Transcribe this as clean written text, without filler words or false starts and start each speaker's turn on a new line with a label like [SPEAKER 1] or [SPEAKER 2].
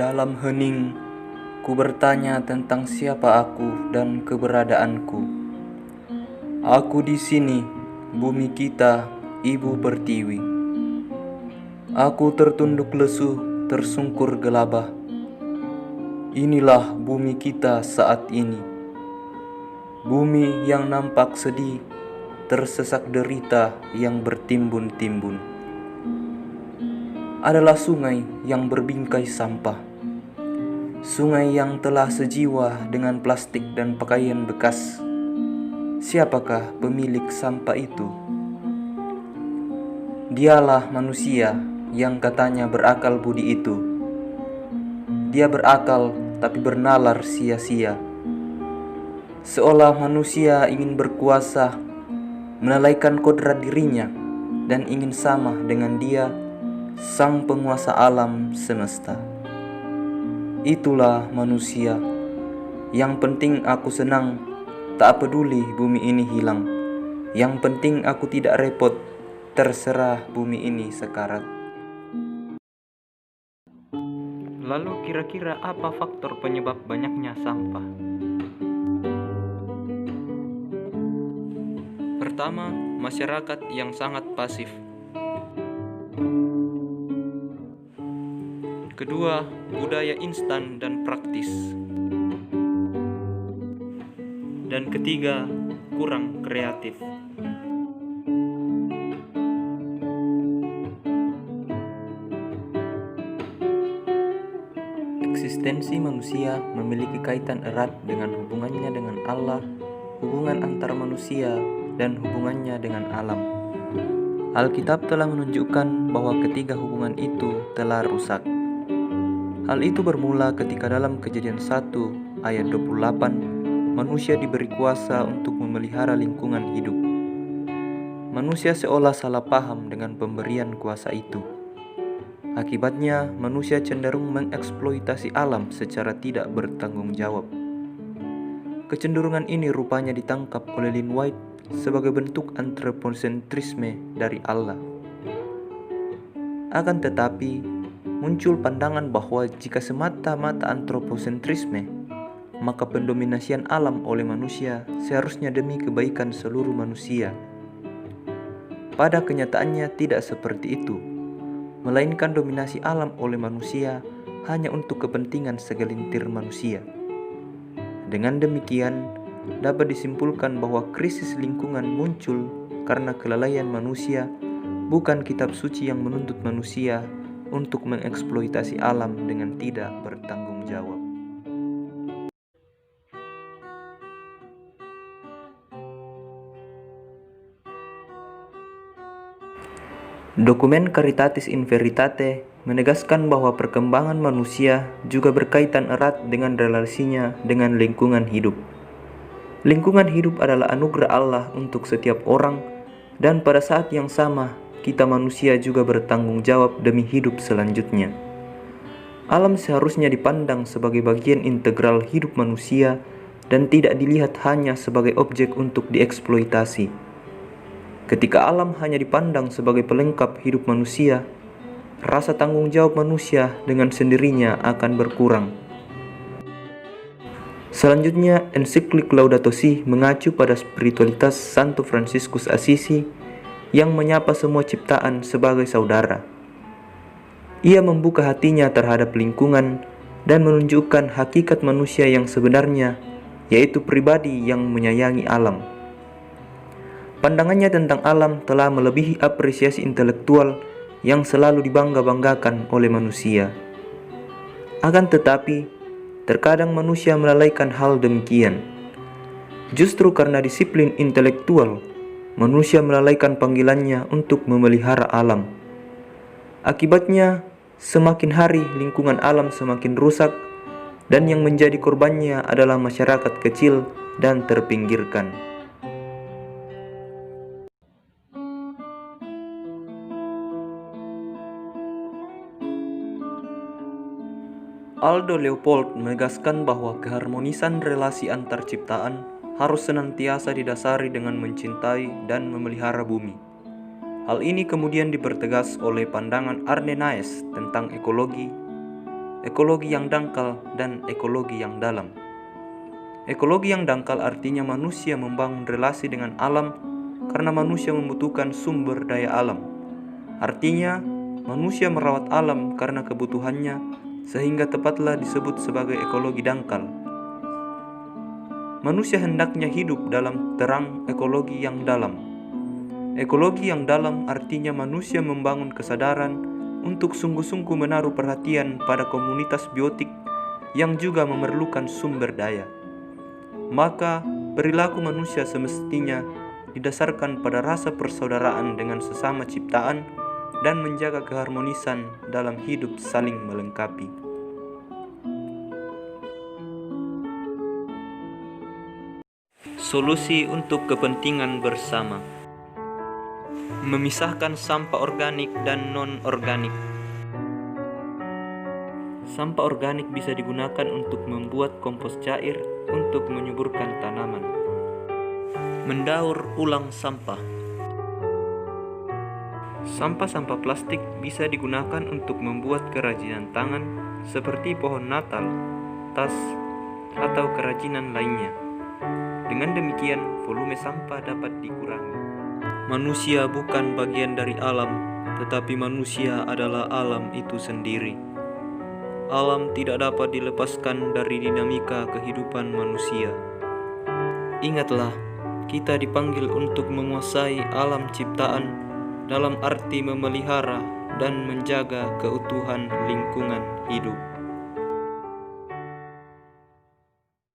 [SPEAKER 1] Dalam hening, ku bertanya tentang siapa aku dan keberadaanku. Aku di sini, bumi kita, ibu pertiwi. Aku tertunduk lesu, tersungkur gelabah. Inilah bumi kita saat ini. Bumi yang nampak sedih, tersesak derita yang bertimbun-timbun. Adalah sungai yang berbingkai sampah. Sungai yang telah sejiwa dengan plastik dan pakaian bekas. Siapakah pemilik sampah itu? Dialah manusia yang katanya berakal budi itu. Dia berakal tapi bernalar sia-sia. Seolah manusia ingin berkuasa, menalaikan kodrat dirinya, dan ingin sama dengan dia, sang penguasa alam semesta. Itulah manusia. Yang penting aku senang, tak peduli bumi ini hilang. Yang penting aku tidak repot, terserah bumi ini sekarat.
[SPEAKER 2] Lalu kira-kira apa faktor penyebab banyaknya sampah?
[SPEAKER 1] Pertama, masyarakat yang sangat pasif. Kedua, budaya instan dan praktis. Dan ketiga, kurang kreatif. Eksistensi manusia memiliki kaitan erat dengan hubungannya dengan Allah, hubungan antar manusia, dan hubungannya dengan alam. Alkitab telah menunjukkan bahwa ketiga hubungan itu telah rusak. Hal itu bermula ketika dalam Kejadian 1 ayat 28, manusia diberi kuasa untuk memelihara lingkungan hidup. Manusia seolah salah paham dengan pemberian kuasa itu. Akibatnya, manusia cenderung mengeksploitasi alam secara tidak bertanggung jawab. Kecenderungan ini rupanya ditangkap oleh Lynn White sebagai bentuk antropocentrisme dari Allah. Akan tetapi, muncul pandangan bahwa jika semata-mata antropocentrisme, maka pendominasian alam oleh manusia seharusnya demi kebaikan seluruh manusia. Pada kenyataannya tidak seperti itu, melainkan dominasi alam oleh manusia hanya untuk kepentingan segelintir manusia. Dengan demikian, dapat disimpulkan bahwa krisis lingkungan muncul karena kelalaian manusia, bukan kitab suci yang menuntut manusia untuk mengeksploitasi alam dengan tidak bertanggung jawab. Dokumen Caritatis in Veritate menegaskan bahwa perkembangan manusia juga berkaitan erat dengan relasinya dengan lingkungan hidup. Lingkungan hidup adalah anugerah Allah untuk setiap orang, dan pada saat yang sama, kita manusia juga bertanggung jawab demi hidup selanjutnya. Alam seharusnya dipandang sebagai bagian integral hidup manusia dan tidak dilihat hanya sebagai objek untuk dieksploitasi. Ketika alam hanya dipandang sebagai pelengkap hidup manusia, rasa tanggung jawab manusia dengan sendirinya akan berkurang. Selanjutnya, ensiklik Laudato Si mengacu pada spiritualitas Santo Fransiskus Assisi yang menyapa semua ciptaan sebagai saudara. Ia membuka hatinya terhadap lingkungan dan menunjukkan hakikat manusia yang sebenarnya, yaitu pribadi yang menyayangi alam. Pandangannya tentang alam telah melebihi apresiasi intelektual yang selalu dibangga-banggakan oleh manusia. Akan tetapi, terkadang manusia melalaikan hal demikian. Justru karena disiplin intelektual, manusia melalaikan panggilannya untuk memelihara alam. Akibatnya, semakin hari lingkungan alam semakin rusak, dan yang menjadi korbannya adalah masyarakat kecil dan terpinggirkan. Aldo Leopold menegaskan bahwa keharmonisan relasi antar ciptaan harus senantiasa didasari dengan mencintai dan memelihara bumi. Hal ini kemudian dipertegas oleh pandangan Arne Naes tentang ekologi, ekologi yang dangkal, dan ekologi yang dalam. Ekologi yang dangkal artinya manusia membangun relasi dengan alam karena manusia membutuhkan sumber daya alam. Artinya, manusia merawat alam karena kebutuhannya, sehingga tepatlah disebut sebagai ekologi dangkal. Manusia hendaknya hidup dalam terang ekologi yang dalam. Ekologi yang dalam artinya manusia membangun kesadaran untuk sungguh-sungguh menaruh perhatian pada komunitas biotik yang juga memerlukan sumber daya. Maka, perilaku manusia semestinya didasarkan pada rasa persaudaraan dengan sesama ciptaan dan menjaga keharmonisan dalam hidup saling melengkapi. Solusi untuk kepentingan bersama. Memisahkan sampah organik dan non-organik. Sampah organik bisa digunakan untuk membuat kompos cair untuk menyuburkan tanaman. Mendaur ulang sampah. Sampah-sampah plastik bisa digunakan untuk membuat kerajinan tangan seperti pohon Natal, tas, atau kerajinan lainnya. Dengan demikian, volume sampah dapat dikurangi. Manusia bukan bagian dari alam, tetapi manusia adalah alam itu sendiri. Alam tidak dapat dilepaskan dari dinamika kehidupan manusia. Ingatlah, kita dipanggil untuk menguasai alam ciptaan dalam arti memelihara dan menjaga keutuhan lingkungan hidup.